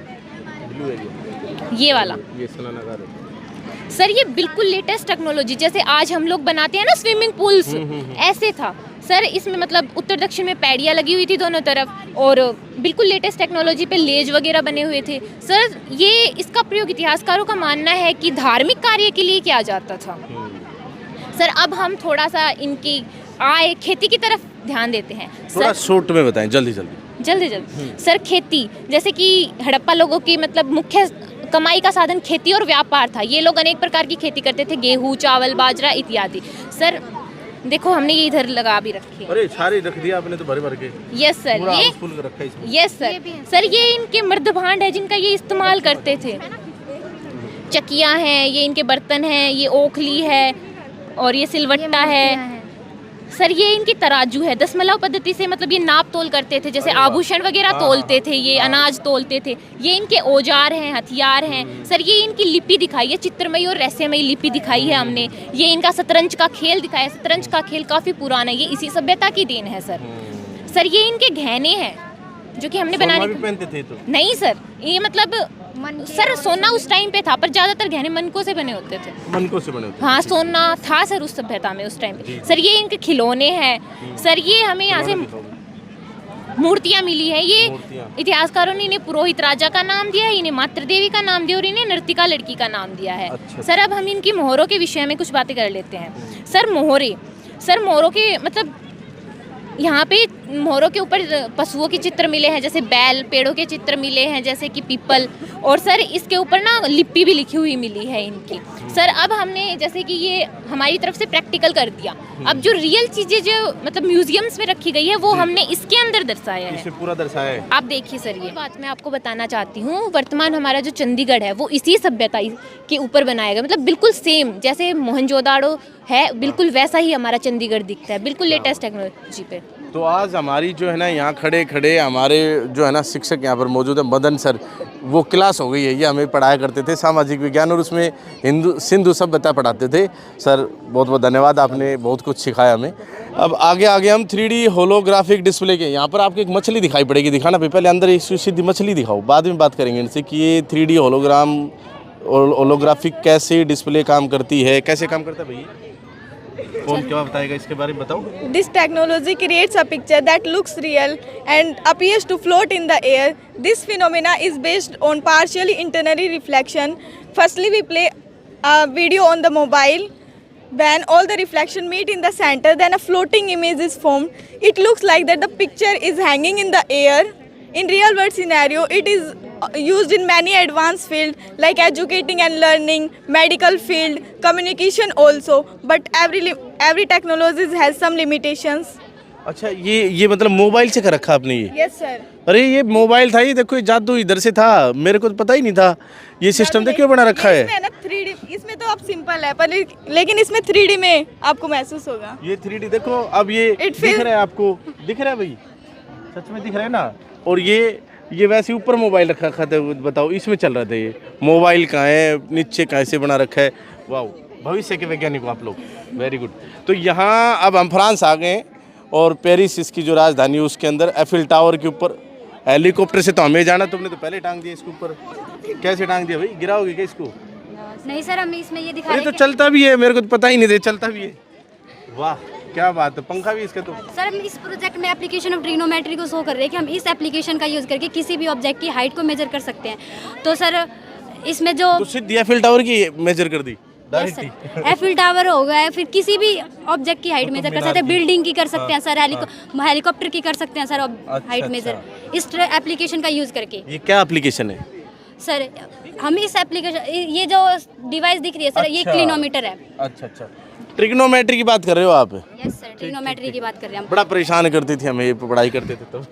ये वाला ये स्नानागार है। सर ये बिल्कुल लेटेस्ट टेक्नोलॉजी, जैसे आज हम लोग बनाते हैं ना स्विमिंग पूल्स, ऐसे था सर। इसमें मतलब उत्तर दक्षिण में पैड़ियाँ लगी हुई थी दोनों तरफ और बिल्कुल लेटेस्ट टेक्नोलॉजी पे लेज वगैरह बने हुए थे। सर ये इसका प्रयोग इतिहासकारों का मानना है कि धार्मिक कार्य के लिए किया जाता था। सर अब हम थोड़ा सा इनकी आय खेती की तरफ ध्यान देते हैं। थोड़ा शॉर्ट में बताएं, जल्दी जल्दी सर खेती, जैसे कि हड़प्पा लोगों की मतलब मुख्य कमाई का साधन खेती और व्यापार था। ये लोग अनेक प्रकार की खेती करते थे, गेहूँ, चावल, बाजरा इत्यादि। सर देखो हमने ये इधर लगा भी रखी है। अरे सारे रख दिया आपने तो भर भर के। यस सर, ये फुल रखा है इसमें। यस सर, सर ये इनके मर्द भांड है जिनका ये इस्तेमाल करते थे। चकियाँ हैं, ये इनके बर्तन हैं, ये ओखली है और ये सिलवट्टा है। सर ये इनकी तराजू है, दशमलव पद्धति से मतलब ये नाप तोल करते थे, जैसे आभूषण वगैरह तोलते थे, ये अनाज तोलते थे। ये इनके औजार हैं, हथियार हैं। सर ये इनकी लिपि दिखाई है, चित्रमयी और रहस्यमयी लिपि दिखाई है हमने। ये इनका शतरंज का खेल दिखाया है, शतरंज का खेल काफ़ी पुराना है, ये इसी सभ्यता की देन है सर। सर ये इनके गहने हैं जो कि हमने बनाने पहनते थे तो नहीं सर, ये मतलब सर सोना उस टाइम पे था, पर ज्यादातर गहने मनकों से बने होते थे। मनकों से बने होते? हाँ सोना था सर उस सभ्यता में उस टाइम पे। सर ये इनके खिलौने हैं। सर ये हमें यहाँ से मूर्तियाँ मिली है। ये इतिहासकारों ने इन्हें पुरोहित राजा का नाम दिया है, इन्हें मातृ देवी का नाम दिया और इन्हें नर्तिका लड़की का नाम दिया है। सर अब हम इनकी मोहरों के विषय में कुछ बातें कर लेते हैं। सर मोहरे, सर मोहरों के मतलब यहाँ पे मोहरों के ऊपर पशुओं के चित्र मिले हैं, जैसे बैल, पेड़ों के चित्र मिले हैं जैसे कि पीपल, और सर इसके ऊपर ना लिपि भी लिखी हुई मिली है इनकी। सर अब हमने जैसे कि ये हमारी तरफ से प्रैक्टिकल कर दिया, अब जो रियल चीज़ें जो मतलब म्यूजियम्स में रखी गई है वो हमने इसके अंदर दर्शाया है, इसे पूरा दर्शाया है। आप देखिए सर ये बात मैं आपको बताना चाहती हूँ। वर्तमान हमारा जो चंडीगढ़ है वो इसी सभ्यता के ऊपर बनाया गया, मतलब बिल्कुल सेम जैसे मोहनजोदाड़ो है बिल्कुल वैसा ही हमारा चंडीगढ़ दिखता है, बिल्कुल लेटेस्ट टेक्नोलॉजी पे। तो आज हमारी जो है ना यहाँ खड़े खड़े हमारे जो है ना शिक्षक यहाँ पर मौजूद है, मदन सर, वो क्लास हो गई है, ये हमें पढ़ाया करते थे सामाजिक विज्ञान और उसमें सिंधु सभ्यता पढ़ाते थे। सर बहुत बहुत धन्यवाद, आपने बहुत कुछ सिखाया हमें। अब आगे हम 3D होलोग्राफिक डिस्प्ले के यहाँ पर आपको एक मछली दिखाई पड़ेगी, दिखाना भाई, पहले अंदर एक सीधी मछली दिखाओ, बाद में बात करेंगे इनसे कि ये 3D होलोग्राफिक कैसे डिस्प्ले काम करती है, कैसे काम करता है भैया, कौन क्या बताएगा इसके बारे में बताओ। This technology creates a picture that looks real and appears to float in the air. This phenomena is based on partially internal reflection. Firstly, we play a video on the mobile. When all the reflection meet in the center, then a floating image is formed. It looks like that the picture is hanging in the air. In real world scenario, it is used in many advanced fields like educating and learning, medical field, communication also. But every technology has some limitations. अच्छा ये मतलब mobile से कर रखा आपने ये? Yes sir. अरे ये मोबाइल था, ये देखो ये जादू इधर से था, मेरे को तो पता ही नहीं था ये सिस्टम देखिए बना रखा है। इसमें ना 3D, इसमें तो आप सिंपल है पर लेकिन इसमें 3D में आपको महसूस होगा। ये 3D देखो, अब ये दिख रहा है आपको, दिख रहा है भाई, सच में दिख रहा है ना। और ये वैसे ऊपर मोबाइल रखा था, बताओ इसमें चल रहा था ये मोबाइल कहाँ है, नीचे कैसे बना रखा है। वाह, भविष्य के वैज्ञानिक हो आप लोग, वेरी गुड। तो यहाँ अब हम फ्रांस आ गए और पेरिस इसकी जो राजधानी है उसके अंदर एफिल टावर के ऊपर हेलीकॉप्टर से तो हमें जाना, तुमने तो पहले टांग दिया इसके ऊपर, कैसे टांग दिया भाई, गिराओगे क्या इसको? नहीं सर, हम इसमें ये दिखा रहे हैं तो चलता भी है, मेरे को तो पता ही नहीं था चलता भी है। वाह क्या बात है, पंखा भी इसका। तो सर हम इस प्रोजेक्ट में एप्लीकेशन ऑफ ट्रिग्नोमेट्री को शो कर रहे हैं कि हम इस एप्लीकेशन का यूज़ करके किसी भी ऑब्जेक्ट की हाइट को मेजर कर सकते हैं। तो सर इसमें जो तो सीधी एफिल टावर की मेजर कर दी, एफिल टावर हो गया, फिर किसी भी ऑब्जेक्ट की हाइट मेजर कर सकते हैं, बिल्डिंग की कर सकते हैं सर, हेलीकॉप्टर की कर सकते हैं सर हाइट मेजर, इस एप्लीकेशन का यूज़ करके। ये क्या एप्लीकेशन है सर? हम इस एप्लीकेशन, ये जो डिवाइस दिख रही है सर, ये क्लिनोमीटर है। अच्छा, ट्रिग्नोमेट्री की बात कर रहे हो आप? यस सर, ट्रिग्नोमेट्री की बात कर रहे हैं हम। बड़ा परेशान करती थी हमें, पढ़ाई करते थे तब।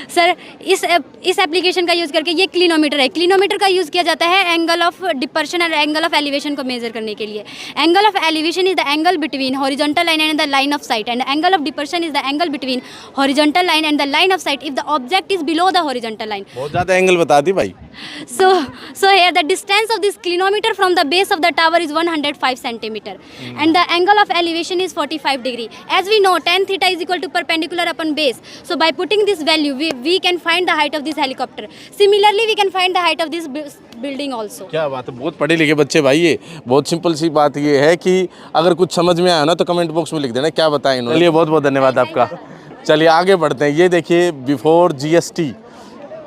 सर इस एप्लीकेशन का यूज़ करके ये क्लिनोमीटर है। क्लिनोमीटर का यूज़ किया जाता है एंगल ऑफ डिपर्शन और एंगल ऑफ एलिवेशन को मेजर करने के लिए। Angle of elevation is the angle between horizontal line and the line of sight, and angle of depression is the angle between horizontal line and the line of sight if the object is below the horizontal line. बहुत ज़्यादा angle बता दी भाई। So here the distance of this clinometer from the base of the tower is 105 centimeter, and the angle of elevation is 45 degree. As we know, tan theta is equal to perpendicular upon base. So by putting this value, we can find the height of this helicopter. Similarly, we can find the height of this building also. क्या बात है, बहुत पढ़े लिखे बच्चे भाई। ये बहुत सिंपल सी बात ये है कि अगर कुछ समझ में आया ना तो कमेंट बॉक्स में लिख देना क्या बताएं इन्होंने। चलिए बहुत बहुत धन्यवाद आपका। चलिए आगे बढ़ते हैं। ये देखिए बिफोर जीएसटी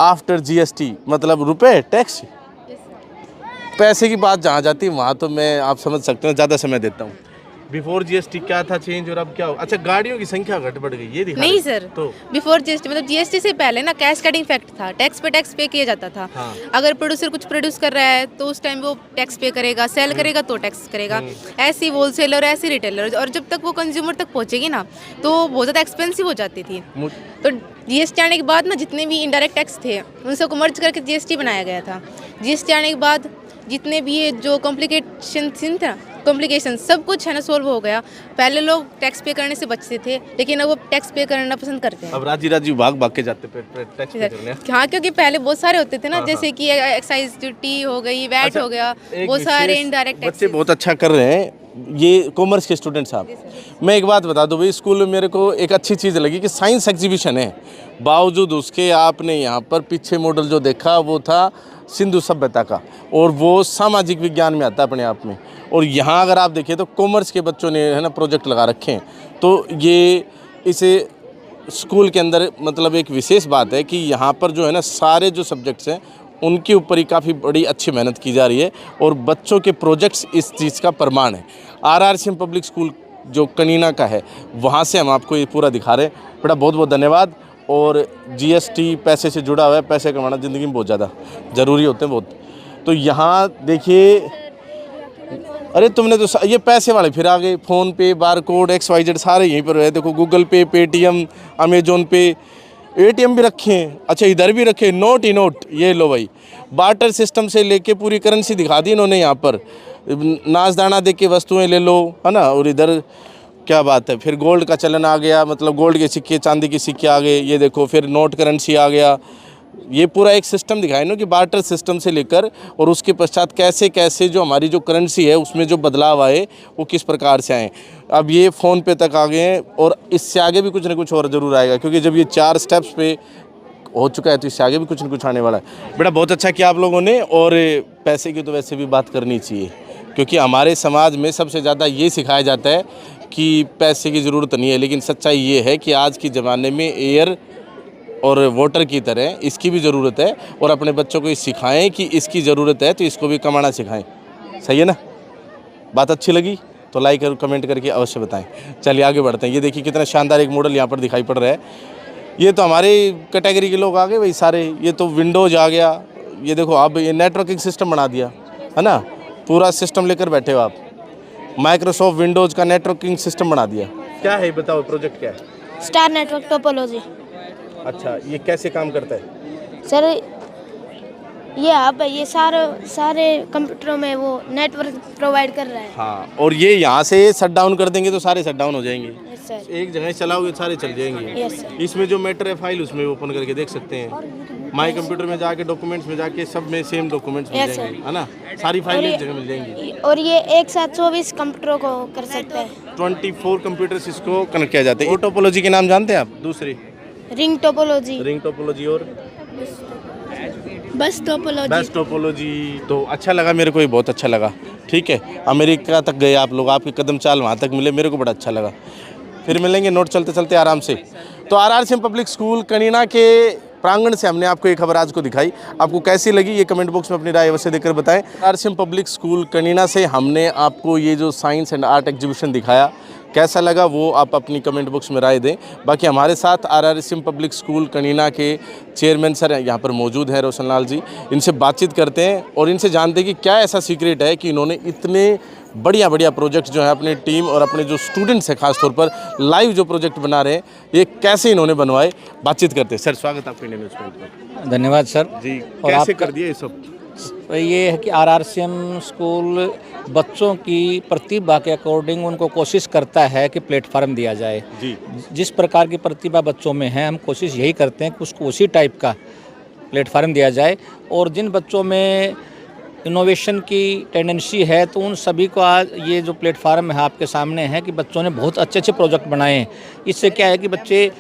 आफ्टर जीएसटी मतलब रुपए टैक्स पैसे की बात जहाँ जाती है वहाँ तो मैं आप समझ सकते हो ज़्यादा समय देता हूँ। बिफोर जीएसटी क्या था चेंज और अब क्या हो? अच्छा गाड़ियों की संख्या घट बढ़ गई ये दिखा नहीं सर, तो बिफोर जीएसटी मतलब जीएसटी से पहले ना कैश कटिंग फैक्ट था, टैक्स पे टैक्स पे किया जाता था। हाँ। अगर प्रोड्यूसर कुछ प्रोड्यूस कर रहा है तो उस टाइम वो टैक्स पे करेगा, सेल करेगा तो टैक्स करेगा। ऐसी होलसेलर ऐसी रिटेलर, और जब तक वो कंज्यूमर तक पहुंचेगी ना तो बहुत ज़्यादा एक्सपेंसिव हो जाती थी। तो जीएसटी आने के बाद ना जितने भी इनडायरेक्ट टैक्स थे उन सबको मर्ज करके जीएसटी बनाया गया था। जीएसटी आने के बाद जितने भी ये जो कॉम्प्लिकेशन सब कुछ है ना सोल्व हो गया। पहले लोग टैक्स पे करने से बचते थे लेकिन अब वो टैक्स पे करना पसंद करते हैं। अब राज्य भाग के जाते टैक्स पे करने। हाँ, क्योंकि पहले बहुत सारे होते थे ना, जैसे कि एक्साइज ड्यूटी हो गई, वैट हो गया, बहुत सारे इनडायरेक्ट टैक्स। बच्चे बहुत अच्छा कर रहे हैं ये कॉमर्स के स्टूडेंट साहब। मैं एक बात बता दूं भाई, स्कूल में मेरे को एक अच्छी चीज़ लगी कि साइंस एग्जीबिशन है, बावजूद उसके आपने यहाँ पर पीछे मॉडल जो देखा वो था सिंधु सभ्यता का, और वो सामाजिक विज्ञान में आता है अपने आप में। और यहाँ अगर आप देखिए तो कॉमर्स के बच्चों ने है ना प्रोजेक्ट लगा रखे हैं। तो ये इसे स्कूल के अंदर मतलब एक विशेष बात है कि यहाँ पर जो है ना सारे जो सब्जेक्ट्स हैं उनके ऊपर ही काफ़ी बड़ी अच्छी मेहनत की जा रही है, और बच्चों के प्रोजेक्ट्स इस चीज़ का प्रमाण है। RRCM पब्लिक स्कूल जो कनीना का है वहाँ से हम आपको ये पूरा दिखा रहे हैं। बेटा बहुत बहुत धन्यवाद। और जीएसटी पैसे से जुड़ा हुआ है, पैसे कमाना ज़िंदगी में बहुत ज़्यादा ज़रूरी होते हैं बहुत। तो यहाँ देखिए, अरे तुमने तो ये पैसे वाले फिर आ गए, फ़ोन पे, बारकोड, XYZ सारे यहीं पर है। देखो गूगल पे, पेटीएम, अमेजोन पे, ATM भी रखे हैं। अच्छा इधर भी रखे नोट ही नोट। ये लो भाई, बार्टर सिस्टम से लेके पूरी करेंसी दिखा दी इन्होंने यहाँ पर। नाचदाना दे के वस्तुएँ ले लो है ना। और इधर क्या बात है, फिर गोल्ड का चलन आ गया, मतलब गोल्ड के सिक्के, चांदी के सिक्के आ गए। ये देखो फिर नोट करेंसी आ गया। ये पूरा एक सिस्टम दिखाया ना कि बार्टर सिस्टम से लेकर और उसके पश्चात कैसे कैसे जो हमारी जो करेंसी है उसमें जो बदलाव आए वो किस प्रकार से आए। अब ये फ़ोन पे तक आ गए हैं, और इससे आगे भी कुछ ना कुछ और ज़रूर आएगा, क्योंकि जब ये 4 स्टेप्स पे हो चुका है तो इससे आगे भी कुछ ना कुछ आने वाला है। बेटा बहुत अच्छा किया आप लोगों ने। और पैसे की तो वैसे भी बात करनी चाहिए, क्योंकि हमारे समाज में सबसे ज़्यादा ये सिखाया जाता है कि पैसे की ज़रूरत नहीं है, लेकिन सच्चाई ये है कि आज के ज़माने में एयर और वाटर की तरह इसकी भी ज़रूरत है, और अपने बच्चों को ये सिखाएं कि इसकी ज़रूरत है तो इसको भी कमाना सिखाएं। सही है ना? बात अच्छी लगी तो लाइक और कमेंट करके अवश्य बताएं। चलिए आगे बढ़ते हैं। ये देखिए कितना शानदार एक मॉडल यहाँ पर दिखाई पड़ रहा है। ये तो हमारे कैटेगरी के लोग आ गए भाई सारे। ये तो विंडोज़ आ गया। ये देखो अब ये नेटवर्किंग सिस्टम बना दिया है ना, पूरा सिस्टम लेकर बैठे हो आप। माइक्रोसॉफ्ट विंडोज़ का नेटवर्किंग सिस्टम बना दिया। क्या है बताओ, प्रोजेक्ट क्या है? Star network topology. अच्छा ये कैसे काम करता है सर? ये हब है, ये सारे कंप्यूटरों में वो नेटवर्क प्रोवाइड कर रहा है। हाँ, और ये यहाँ से शट डाउन कर देंगे तो सारे शट डाउन हो जाएंगे। Yes sir. एक जगह चलाओगे सारे चल जाएंगे। Yes sir. इसमें जो मैटर है फाइल उसमें ओपन करके देख सकते हैं। माई कंप्यूटर में जाके डॉक्यूमेंट्स में जाके सब में सेम डॉक्यूमेंट्स मिल जाएंगे है ना, सारी फाइल एक जगह मिल जाएंगी। और ये एक साथ 24 कंप्यूटरों को कर सकते हैं। 24 कंप्यूटर्स इसको कनेक्ट किया जाता है। वो टोपोलॉजी के नाम जानते हैं आप? दूसरी रिंग टोपोलॉजी। रिंग टोपोलॉजी और बस टोपोलॉजी। बस टोपोलॉजी। तो अच्छा लगा मेरे को, ये बहुत अच्छा लगा। ठीक है, अमेरिका तक गए आप लोग, आपके कदम चाल वहाँ तक मिले, मेरे को बड़ा अच्छा लगा। फिर मिलेंगे नोट चलते चलते आराम से। तो RRCM पब्लिक स्कूल कनीना के प्रांगण से हमने आपको एक खबर आज को दिखाई। आपको कैसी लगी ये कमेंट बॉक्स में अपनी राय अवश्य देकर बताएं। RRCM पब्लिक स्कूल कनीना से हमने आपको ये जो साइंस एंड आर्ट एग्जीबिशन दिखाया, कैसा लगा वो आप अपनी कमेंट बॉक्स में राय दें। बाकी हमारे साथ RRCM पब्लिक स्कूल कनीना के चेयरमैन सर यहाँ पर मौजूद हैं, रोशन लाल जी। इनसे बातचीत करते हैं और इनसे जानते हैं कि क्या ऐसा सीक्रेट है कि इन्होंने इतने बढ़िया बढ़िया प्रोजेक्ट्स जो है अपनी टीम और अपने जो स्टूडेंट्स हैं खासतौर पर लाइव जो प्रोजेक्ट बना रहे हैं, ये कैसे इन्होंने बनवाए, बातचीत करते हैं। सर स्वागत आपका इंडियन न्यूज़ पॉइंट पर। धन्यवाद सर जी, और कैसे आपका कर दिया ये सब? ये है कि आरआरसीएम स्कूल बच्चों की प्रतिभा के अकॉर्डिंग उनको कोशिश करता है कि प्लेटफार्म दिया जाए। जी, जिस प्रकार की प्रतिभा बच्चों में है हम कोशिश यही करते हैं कि उसको उसी टाइप का प्लेटफार्म दिया जाए। और जिन बच्चों में इनोवेशन की टेंडेंसी है तो उन सभी को आज ये जो प्लेटफार्म है आपके सामने है कि बच्चों ने बहुत अच्छे अच्छे प्रोजेक्ट बनाए हैं। इससे क्या है कि बच्चे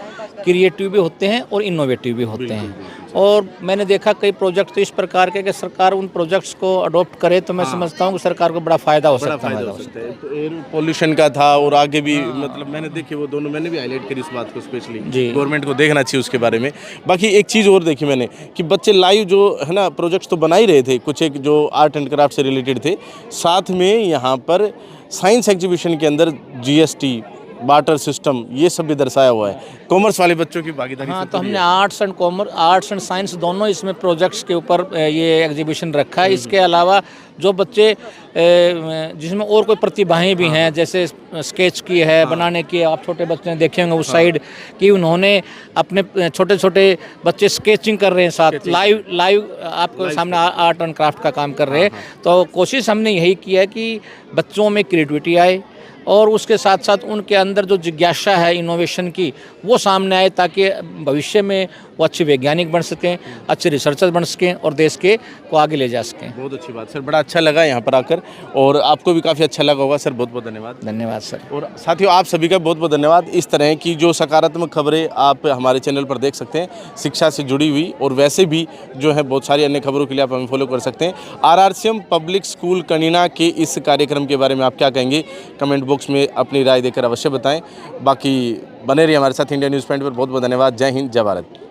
क्रिएटिव भी होते हैं और इनोवेटिव भी होते हैं। और मैंने देखा कई प्रोजेक्ट तो इस प्रकार के कि सरकार उन प्रोजेक्ट्स को अडॉप्ट करे तो मैं समझता हूँ कि सरकार को बड़ा फ़ायदा हो सकता है। तो एयर पोल्यूशन का था और आगे भी मतलब मैंने देखे वो दोनों, मैंने भी हाईलाइट करी इस बात को स्पेशली, गवर्नमेंट को देखना चाहिए उसके बारे में। बाकी एक चीज़ और देखी मैंने कि बच्चे लाइव जो है ना प्रोजेक्ट्स तो बना ही रहे थे, कुछ एक जो आर्ट एंड क्राफ्ट से रिलेटेड थे, साथ में यहाँ पर साइंस एग्जीबिशन के अंदर GST, बार्टर सिस्टम, ये सब भी दर्शाया हुआ है। कॉमर्स वाले बच्चों की भागीदारी। हाँ, तो हमने आर्ट्स एंड साइंस दोनों इसमें प्रोजेक्ट्स के ऊपर ये एग्जीबिशन रखा है। इसके अलावा जो बच्चे जिसमें और कोई प्रतिभाएं भी हैं, जैसे स्केच की है, बनाने की, आप छोटे बच्चे ने देखे होंगे उस साइड कि उन्होंने अपने छोटे छोटे बच्चे स्केचिंग कर रहे हैं, साथ लाइव आपको सामने आर्ट एंड क्राफ्ट का काम कर रहे हैं। तो कोशिश हमने यही की है कि बच्चों में क्रिएटिविटी आए और उसके साथ साथ उनके अंदर जो जिज्ञासा है इनोवेशन की वो सामने आए, ताकि भविष्य में वो अच्छे वैज्ञानिक बन सकें, अच्छे रिसर्चर बन सकें और देश के को आगे ले जा सकें। बहुत अच्छी बात सर, बड़ा अच्छा लगा यहाँ पर आकर और आपको भी काफ़ी अच्छा लगा होगा सर। बहुत बहुत धन्यवाद। धन्यवाद सर। और साथियों आप सभी का बहुत बहुत धन्यवाद। इस तरह की जो सकारात्मक खबरें आप हमारे चैनल पर देख सकते हैं, शिक्षा से जुड़ी हुई, और वैसे भी जो है बहुत सारी अन्य खबरों के लिए आप हमें फॉलो कर सकते हैं। आरआरसीएम पब्लिक स्कूल कनीना के इस कार्यक्रम के बारे में आप क्या कहेंगे, कमेंट बॉक्स में अपनी राय देकर अवश्य बताएं। बाकी बने रहिए हमारे साथ इंडिया न्यूज़ पॉइंट पर। बहुत बहुत धन्यवाद। जय हिंद, जय भारत।